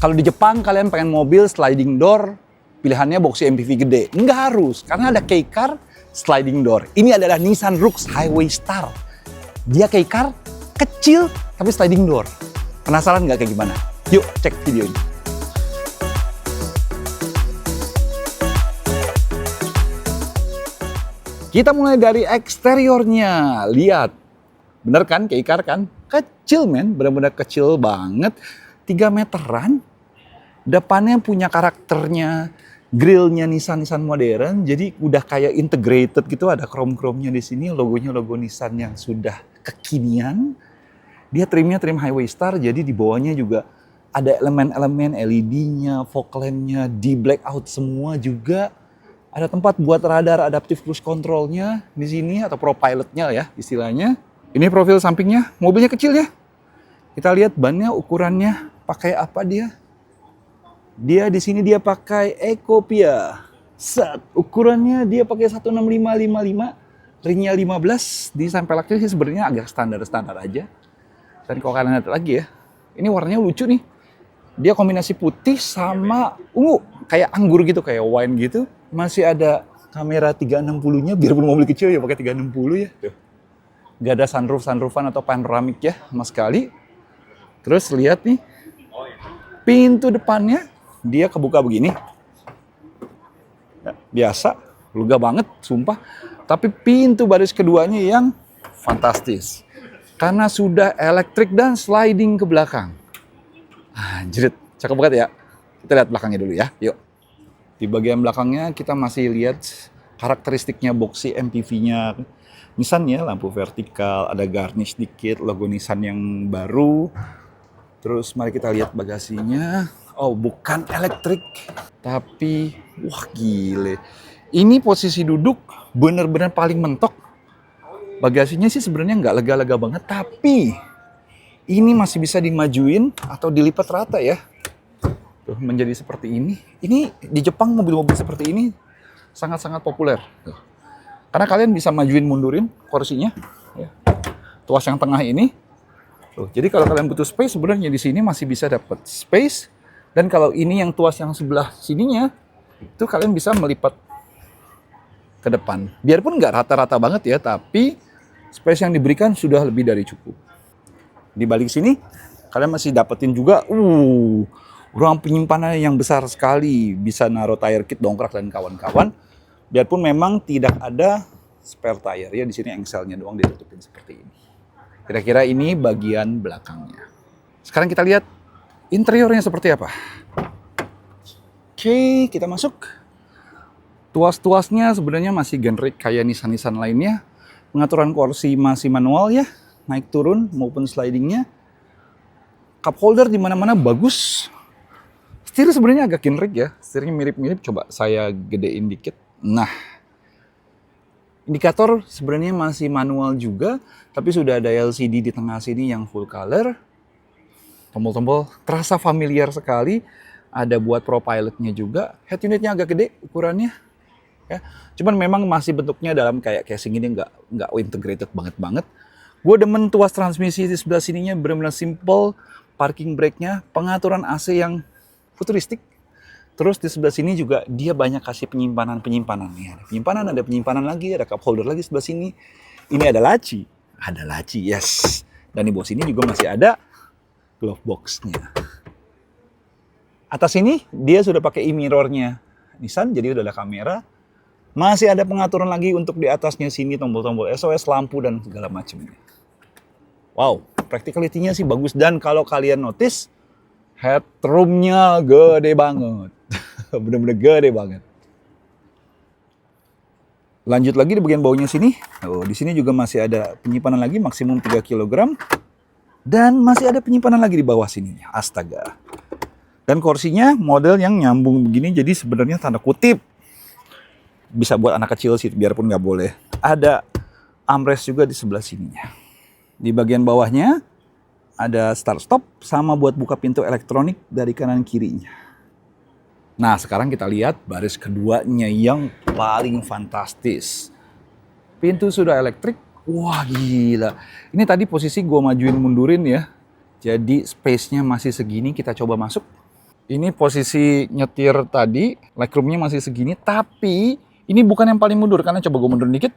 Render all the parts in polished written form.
Kalau di Jepang kalian pengen mobil sliding door, pilihannya boxy MPV gede. Nggak harus, karena ada K-Car sliding door. Ini adalah Nissan Rooks Highway Star. Dia K-Car kecil tapi sliding door. Penasaran nggak kayak gimana? Yuk cek videonya. Kita mulai dari eksteriornya. Lihat, bener kan K-Car kan? Kecil men, benar-benar kecil banget. 3 meteran. Depannya punya karakternya, grillnya Nissan modern, jadi udah kayak integrated gitu, ada chrome-chrome-nya di sini, logonya logo Nissan yang sudah kekinian. Dia trimnya trim Highway Star, jadi di bawahnya juga ada elemen-elemen LED-nya, fog lamp-nya, di blackout semua juga. Ada tempat buat radar adaptive cruise control-nya di sini atau ProPilot-nya ya istilahnya. Ini profil sampingnya, mobilnya kecil ya. Kita lihat bannya, ukurannya pakai apa dia? Dia di sini dia pakai Ecopia. Set, ukurannya dia pakai 16555, ringnya 15, di peleknya sih sebenarnya agak standar aja. Dan kalau kalian lihat lagi ya, ini warnanya lucu nih. Dia kombinasi putih sama ungu, kayak anggur gitu, kayak wine gitu. Masih ada kamera 360-nya, biarpun mobil kecil ya pakai 360 ya. Tuh. Gak ada sunroofan atau panoramik ya sama sekali. Terus lihat nih, pintu depannya dia kebuka begini. Biasa, lega banget, sumpah. Tapi pintu baris keduanya yang fantastis. Karena sudah elektrik dan sliding ke belakang. Anjrit, cakep banget ya. Kita lihat belakangnya dulu ya, yuk. Di bagian belakangnya kita masih lihat karakteristiknya boxy MPV-nya Nissan ya. Lampu vertikal, ada garnish dikit, logo Nissan yang baru. Terus mari kita lihat bagasinya. Oh, bukan elektrik, tapi wah gile. Ini posisi duduk bener-bener paling mentok. Bagasinya sih sebenarnya nggak lega-lega banget, tapi ini masih bisa dimajuin atau dilipat rata ya. Tuh, menjadi seperti ini. Ini di Jepang mobil-mobil seperti ini sangat-sangat populer. Tuh. Karena kalian bisa majuin mundurin kursinya. Ya. Tuas yang tengah ini. Tuh, jadi kalau kalian butuh space sebenarnya di sini masih bisa dapat space. Dan kalau ini yang tuas yang sebelah sininya, itu kalian bisa melipat ke depan. Biarpun nggak rata-rata banget ya, tapi space yang diberikan sudah lebih dari cukup. Di balik sini, kalian masih dapetin juga ruang penyimpanan yang besar sekali. Bisa naruh tire kit, dongkrak, dan kawan-kawan. Biarpun memang tidak ada spare tire ya, di sini engselnya doang ditutupin seperti ini. Kira-kira ini bagian belakangnya. Sekarang kita lihat interiornya seperti apa? Oke, kita masuk. Tuas-tuasnya sebenarnya masih generik kayak Nissan lainnya. Pengaturan kursi masih manual ya, naik turun maupun slidingnya. Cup holder di mana-mana bagus. Setir sebenarnya agak generik ya, setirnya mirip-mirip. Coba saya gedein dikit. Nah, indikator sebenarnya masih manual juga, tapi sudah ada LCD di tengah sini yang full color. Tombol-tombol terasa familiar sekali. Ada buat ProPilot-nya juga. Head unitnya agak gede ukurannya. Ya. Cuman memang masih bentuknya dalam kayak casing ini nggak integrated banget. Gue demen tuas transmisi di sebelah sininya benar-benar simple. Parking brake-nya, pengaturan AC yang futuristik. Terus di sebelah sini juga dia banyak kasih penyimpanan. Ada penyimpanan lagi, ada cup holder lagi sebelah sini. Ini ada laci. Ada laci, yes. Dan di bawah sini juga masih ada glove box-nya. Atas ini dia sudah pakai e-mirror-nya Nissan, jadi udah ada kamera. Masih ada pengaturan lagi untuk di atasnya sini, tombol-tombol SOS, lampu, dan segala macamnya. Wow, practicality-nya sih bagus. Dan kalau kalian notice, headroom-nya gede banget. Bener-bener gede banget. Lanjut lagi di bagian bawahnya sini. Oh, di sini juga masih ada penyimpanan lagi, maksimum 3 kg. Dan masih ada penyimpanan lagi di bawah sini. Astaga. Dan kursinya model yang nyambung begini, jadi sebenarnya tanda kutip bisa buat anak kecil sih, biarpun nggak boleh. Ada armrest juga di sebelah sininya. Di bagian bawahnya ada start stop sama buat buka pintu elektronik dari kanan kirinya. Nah, sekarang kita lihat baris keduanya yang paling fantastis. Pintu sudah elektrik. Wah, gila. Ini tadi posisi gue majuin mundurin ya. Jadi space-nya masih segini, kita coba masuk. Ini posisi nyetir tadi, legroomnya masih segini, tapi ini bukan yang paling mundur, karena coba gue mundur dikit.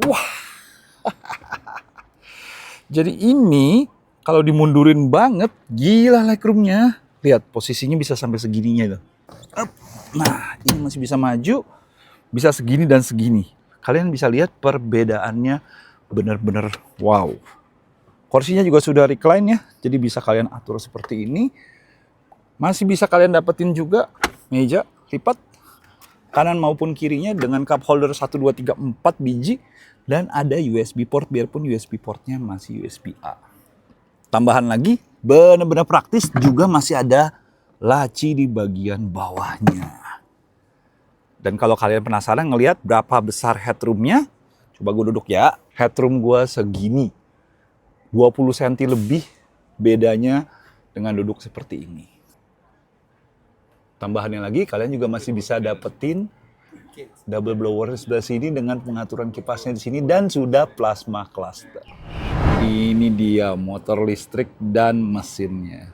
Wah. Jadi ini kalau dimundurin banget, gila legroomnya. Lihat posisinya bisa sampai segininya tuh. Nah, ini masih bisa maju, bisa segini dan segini. Kalian bisa lihat perbedaannya benar-benar wow. Kursinya juga sudah recline ya, jadi bisa kalian atur seperti ini. Masih bisa kalian dapetin juga meja lipat kanan maupun kirinya dengan cup holder 1, 2, 3, 4 biji. Dan ada USB port, biarpun USB portnya masih USB A. Tambahan lagi, benar-benar praktis, juga masih ada laci di bagian bawahnya. Dan kalau kalian penasaran ngelihat berapa besar headroomnya, coba gue duduk ya. Headroom gue segini, 20 cm lebih bedanya dengan duduk seperti ini. Tambahannya lagi, kalian juga masih bisa dapetin double blower di sebelah sini dengan pengaturan kipasnya di sini dan sudah plasma cluster. Ini dia motor listrik dan mesinnya.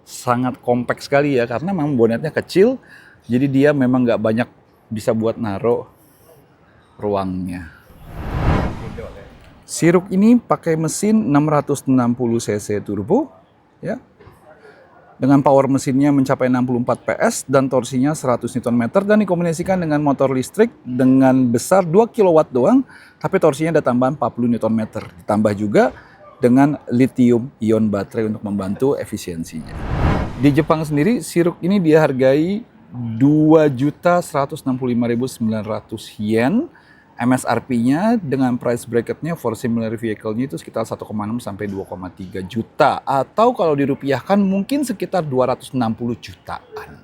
Sangat kompak sekali ya, karena memang bonetnya kecil, jadi dia memang nggak banyak bisa buat naruh ruangnya. Siruk ini pakai mesin 660 cc turbo, ya. Dengan power mesinnya mencapai 64 PS dan torsinya 100 Nm dan dikombinasikan dengan motor listrik dengan besar 2 kW doang, tapi torsinya ada tambahan 40 Nm. Ditambah juga dengan lithium ion baterai untuk membantu efisiensinya. Di Jepang sendiri, Siruk ini dihargai 2.165.900 yen. MSRP-nya dengan price bracket-nya for similar vehicle-nya itu sekitar 1,6 sampai 2,3 juta. Atau kalau dirupiahkan mungkin sekitar 260 jutaan.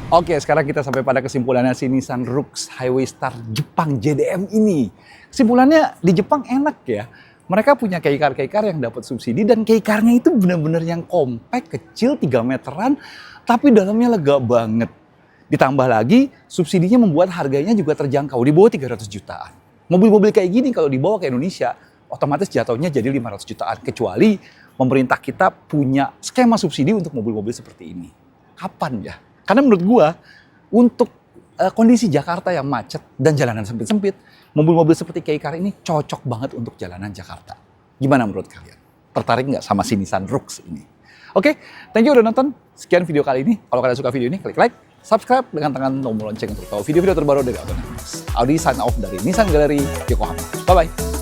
Oke, sekarang kita sampai pada kesimpulannya si Nissan Roox Highway Star Jepang JDM ini. Kesimpulannya di Jepang enak ya. Mereka punya kei-car yang dapat subsidi dan kei-car-nya itu benar-benar yang compact, kecil, 3 meteran, tapi dalamnya lega banget. Ditambah lagi, subsidinya membuat harganya juga terjangkau, di bawah 300 jutaan. Mobil-mobil kayak gini kalau dibawa ke Indonesia, otomatis jatuhnya jadi 500 jutaan. Kecuali pemerintah kita punya skema subsidi untuk mobil-mobil seperti ini. Kapan ya? Karena menurut gua, untuk kondisi Jakarta yang macet dan jalanan sempit-sempit, mobil-mobil seperti kei-car ini cocok banget untuk jalanan Jakarta. Gimana menurut kalian? Tertarik nggak sama si Nissan Roox ini? Oke, thank you udah nonton. Sekian video kali ini. Kalau kalian suka video ini, klik like, subscribe dengan tekan tombol lonceng untuk tahu video-video terbaru dari Abang Audi sign off dari Nissan Gallery Yokohama. Bye-bye.